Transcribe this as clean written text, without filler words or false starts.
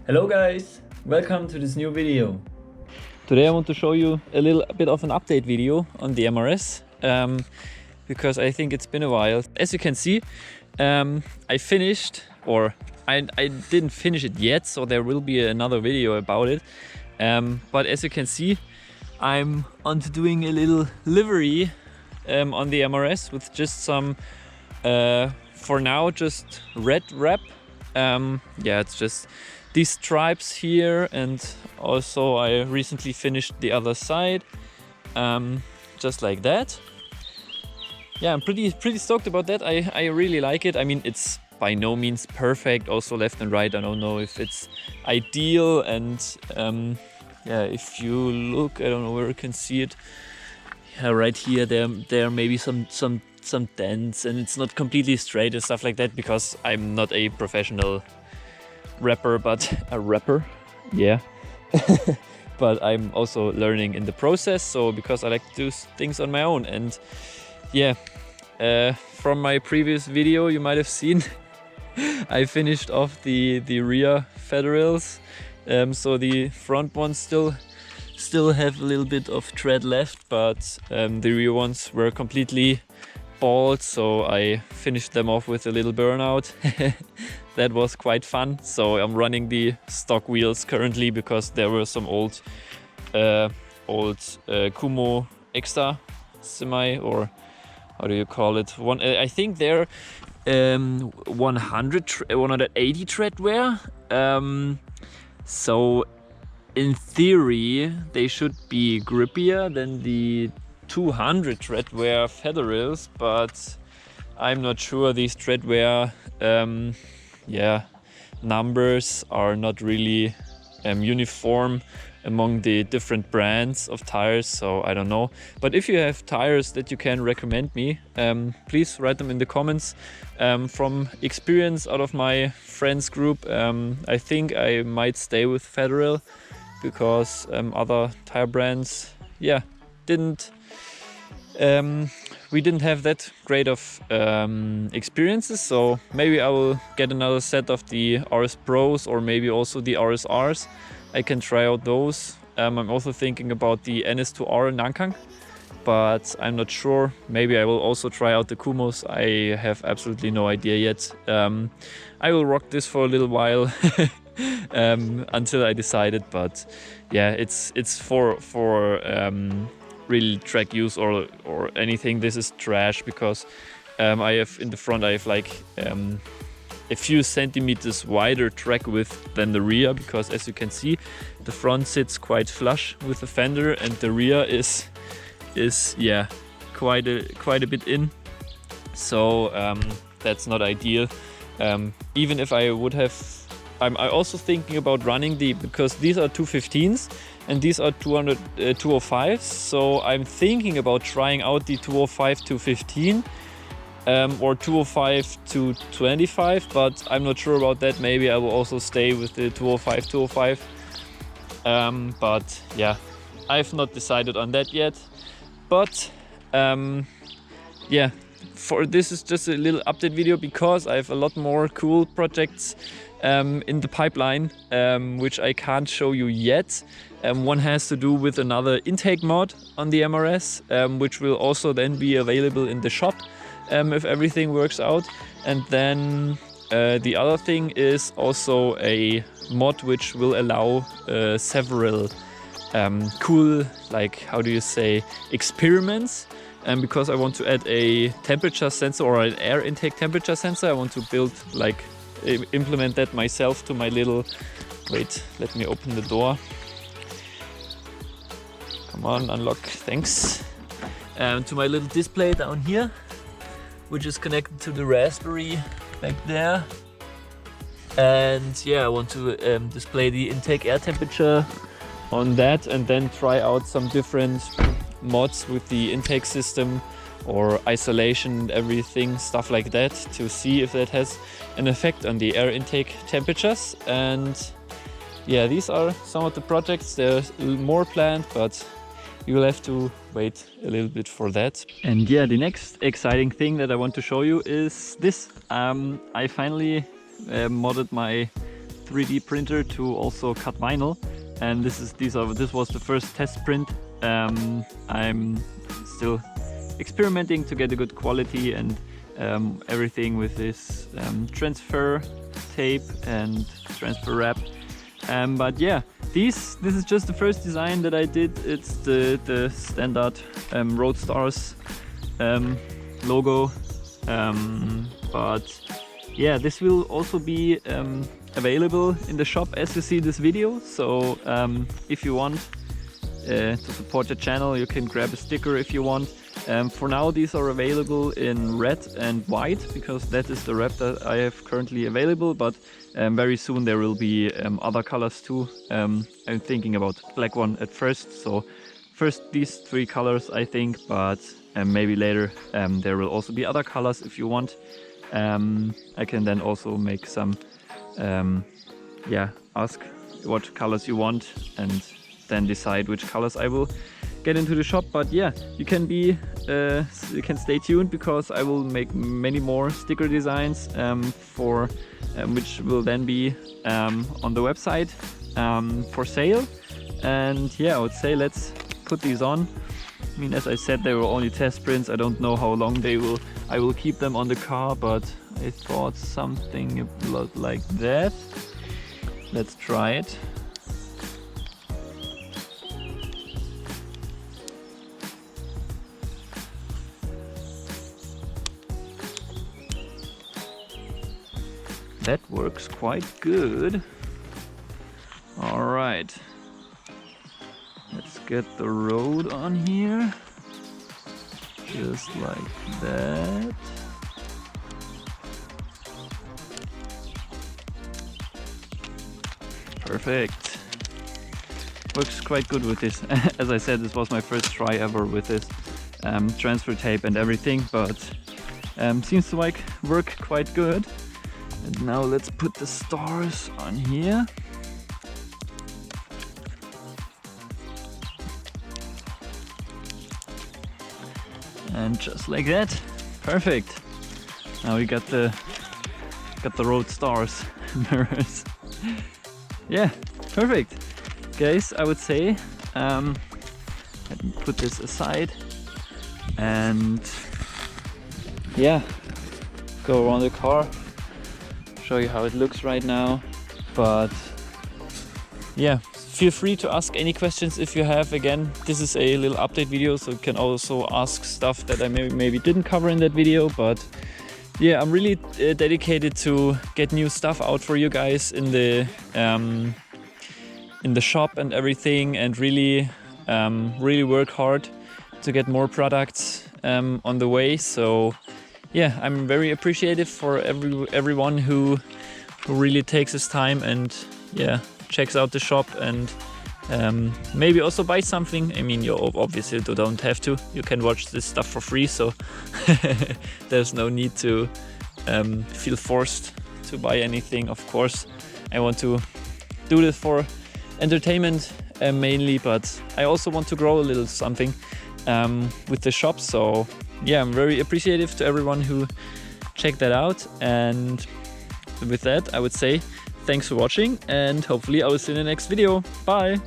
Hello guys, welcome to this new video. Today I want to show you a little bit of an update video on the MRS because I think it's been a while. As you can see, I finished, or I didn't finish it yet, so there will be another video about it. But as you can see, I'm onto doing a little livery on the MRS with just some, for now, just red wrap. Yeah, it's just these stripes here, and also I recently finished the other side, just like that. Yeah, I'm pretty stoked about that. I really like it. I mean, it's by no means perfect, also left and right. I don't know if it's ideal, and yeah, if you look, I don't know where you can see it. Yeah, right here, there may be some dents, and it's not completely straight and stuff like that, because I'm not a professional rapper, but a rapper, yeah. But I'm also learning in the process, so because I like to do things on my own. And yeah, from my previous video you might have seen I finished off the rear federals, so the front ones still have a little bit of tread left, but the rear ones were completely bald, so I finished them off with a little burnout. That was quite fun. So I'm running the stock wheels currently, because there were some old Kumo Extra semi, or how do you call it? I think they're 180 tread wear. So in theory they should be grippier than the 200 tread wear federals, but I'm not sure. These tread wear numbers are not really uniform among the different brands of tires, so I don't know. But if you have tires that you can recommend me, please write them in the comments. From experience out of my friends group, I think I might stay with Federal, because other tire brands, yeah, we didn't have that great of experiences. So maybe I will get another set of the RS Pros, or maybe also the RSRs. I can try out those. I'm also thinking about the NS2R Nankang, but I'm not sure. Maybe I will also try out the Kumos. I have absolutely no idea yet. I will rock this for a little while until I decided. But yeah, it's for real track use or anything. This is trash, because I have in the front, I have like a few centimeters wider track width than the rear, because as you can see, the front sits quite flush with the fender, and the rear is yeah, quite a bit in. So that's not ideal. Even if I would have, I'm also thinking about running because these are 215s and these are 205s. So I'm thinking about trying out the 205 215 or 205 225, but I'm not sure about that. Maybe I will also stay with the 205 205. But yeah, I've not decided on that yet. But yeah, this is just a little update video, because I have a lot more cool projects in the pipeline, which I can't show you yet. One has to do with another intake mod on the MRS, which will also then be available in the shop if everything works out. And then the other thing is also a mod which will allow several cool, like, how do you say, experiments. Because I want to add a temperature sensor, or an air intake temperature sensor. I want to build, like, implement that myself to my little, wait, let me open the door. Come on, unlock, thanks. To my little display down here, which is connected to the Raspberry back there. And yeah, I want to display the intake air temperature on that, and then try out some different mods with the intake system or isolation and everything, stuff like that, to see if that has an effect on the air intake temperatures. And yeah, these are some of the projects. There's more planned, but you will have to wait a little bit for that. And yeah, the next exciting thing that I want to show you is this. I finally modded my 3D printer to also cut vinyl, and this was the first test print. I'm still experimenting to get a good quality and everything with this transfer tape and transfer wrap. But yeah, this is just the first design that I did. It's the standard Roadstars logo, but yeah, this will also be available in the shop as you see this video. So if you want to support the channel, you can grab a sticker if you want. For now, these are available in red and white because that is the wrap that I have currently available, but very soon there will be other colors too. I'm thinking about black one at first, so first these 3 colors I think, but maybe later there will also be other colors if you want. I can then also make some, ask what colors you want and then decide which colors I will get into the shop. But yeah, you can stay tuned because I will make many more sticker designs for which will then be on the website for sale. And yeah, I would say let's put these on. I mean, as I said, they were only test prints. I don't know how long I will keep them on the car, but I thought something about like that. Let's try it. That works quite good. All right, let's get the road on here, just like that. Perfect. Works quite good with this. As I said, this was my first try ever with this transfer tape and everything, but seems to work quite good. And now let's put the stars on here. And just like that, perfect. Now we got the road stars mirrors. Yeah, perfect. Guys, I would say, let me put this aside and yeah, go around the car. Show you how it looks right now. But yeah, feel free to ask any questions if you have. Again, this is a little update video, so you can also ask stuff that I maybe didn't cover in that video. But yeah, I'm really dedicated to get new stuff out for you guys in the shop and everything, and really work hard to get more products on the way. So yeah, I'm very appreciative for everyone who really takes his time and yeah, checks out the shop and maybe also buy something. I mean, you obviously don't have to. You can watch this stuff for free, so there's no need to feel forced to buy anything. Of course, I want to do this for entertainment mainly, but I also want to grow a little something with the shop. So yeah, I'm very appreciative to everyone who checked that out. And with that, I would say thanks for watching, and hopefully I will see you in the next video. Bye!